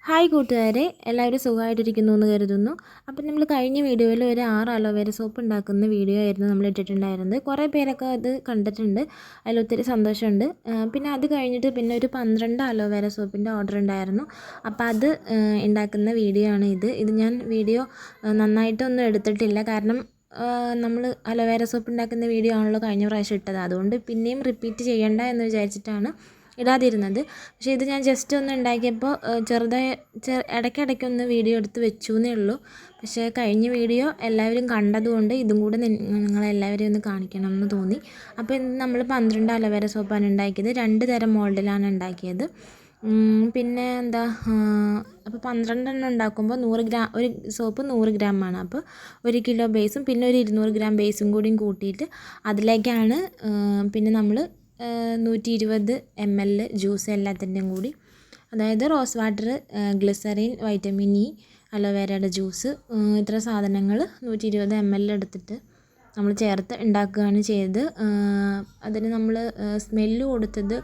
Hi കൂട്ടുകാരെ, എല്ലാവരും സുഖമായിട്ടിരിക്കുന്നു എന്ന് കരുതുന്നു. അപ്പം നമ്മൾ കഴിഞ്ഞ വീഡിയോയിൽ ഒരു 6 അലോവേര സോപ്പ് ഉണ്ടാക്കുന്ന വീഡിയോ ആയിരുന്നു നമ്മൾ ഇട്ടിട്ടുണ്ടായിരുന്നത്. കുറേ പേരൊക്കെ അത് കണ്ടിട്ടുണ്ട്, അതിലൊത്തിരി സന്തോഷമുണ്ട്. പിന്നെ അത് കഴിഞ്ഞിട്ട് പിന്നെ ഒരു 12 അലോവേര സോപ്പിൻ്റെ ഓർഡർ ഉണ്ടായിരുന്നു. അപ്പോൾ അത് ഉണ്ടാക്കുന്ന വീഡിയോ ആണ് ഇത് ഞാൻ വീഡിയോ നന്നായിട്ടൊന്നും എടുത്തിട്ടില്ല, കാരണം നമ്മൾ അലോവേര സോപ്പ് ഉണ്ടാക്കുന്ന വീഡിയോ ആണല്ലോ കഴിഞ്ഞ പ്രാവശ്യം ഇട്ടത്. അതുകൊണ്ട് പിന്നെയും റിപ്പീറ്റ് ചെയ്യണ്ട എന്ന് വിചാരിച്ചിട്ടാണ് ഇടാതിരുന്നത്. പക്ഷേ ഇത് ഞാൻ ജസ്റ്റ് ഒന്ന് ഉണ്ടാക്കിയപ്പോൾ ചെറുതായി ഇടയ്ക്കിടയ്ക്കൊന്ന് വീഡിയോ എടുത്ത് വെച്ചു എന്നേ ഉള്ളൂ. പക്ഷേ കഴിഞ്ഞ വീഡിയോ എല്ലാവരും കണ്ടതുകൊണ്ട് ഇതും കൂടെ നിങ്ങളെല്ലാവരെയും ഒന്ന് കാണിക്കണം എന്ന് തോന്നി. അപ്പോൾ ഇന്ന് നമ്മൾ 12 അലോവേര സോപ്പാണ് ഉണ്ടാക്കിയത്. 2 തരം മോൾഡിലാണ് ഉണ്ടാക്കിയത്. പിന്നെ എന്താ, അപ്പോൾ 12 എണ്ണം ഉണ്ടാക്കുമ്പോൾ 100 ഗ്രാം, ഒരു സോപ്പ് 100 ഗ്രാമാണ്. അപ്പോൾ 1 കിലോ ബേസും പിന്നെ ഒരു 200 ഗ്രാം ബേസും കൂടിയും കൂട്ടിയിട്ട് അതിലേക്കാണ് പിന്നെ നമ്മൾ 120 ml ജ്യൂസ് എല്ലാത്തിൻ്റെയും കൂടി, അതായത് rose water, glycerin, vitamin E, അലോവേരയുടെ ജ്യൂസ്, ഇത്ര സാധനങ്ങൾ 120 ml എടുത്തിട്ട് നമ്മൾ ചേർത്ത് ഉണ്ടാക്കുകയാണ് ചെയ്തത്. അതിന് നമ്മൾ സ്മെല്ല് കൊടുത്തത്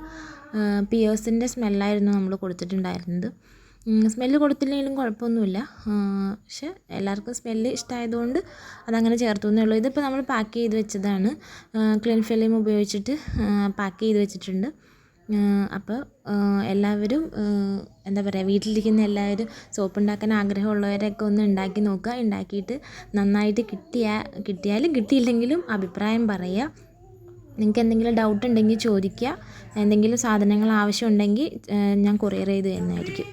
പിയേഴ്സിൻ്റെ സ്മെല്ലായിരുന്നു നമ്മൾ കൊടുത്തിട്ടുണ്ടായിരുന്നത്. സ്മെല്ല് കൊടുത്തില്ലെങ്കിലും കുഴപ്പമൊന്നുമില്ല, പക്ഷെ എല്ലാവർക്കും സ്മെല്ല് ഇഷ്ടമായതുകൊണ്ട് അതങ്ങനെ ചേർത്തു എന്നേ ഉള്ളൂ. ഇതിപ്പോൾ നമ്മൾ പാക്ക് ചെയ്ത് വെച്ചതാണ്, ക്ലീൻ ഫിലിം ഉപയോഗിച്ചിട്ട് പാക്ക് ചെയ്ത് വെച്ചിട്ടുണ്ട്. അപ്പോൾ എല്ലാവരും എന്താ പറയുക, വീട്ടിലിരിക്കുന്ന എല്ലാവരും സോപ്പ് ഉണ്ടാക്കാൻ ആഗ്രഹമുള്ളവരൊക്കെ ഒന്ന് ഉണ്ടാക്കി നോക്കുക. ഉണ്ടാക്കിയിട്ട് നന്നായിട്ട് കിട്ടിയാലും കിട്ടിയില്ലെങ്കിലും അഭിപ്രായം പറയുക. നിങ്ങൾക്ക് എന്തെങ്കിലും ഡൗട്ട് ഉണ്ടെങ്കിൽ ചോദിക്കുക. എന്തെങ്കിലും സാധനങ്ങൾ ആവശ്യമുണ്ടെങ്കിൽ ഞാൻ കൊറിയർ ചെയ്ത് തരുന്നതായിരിക്കും.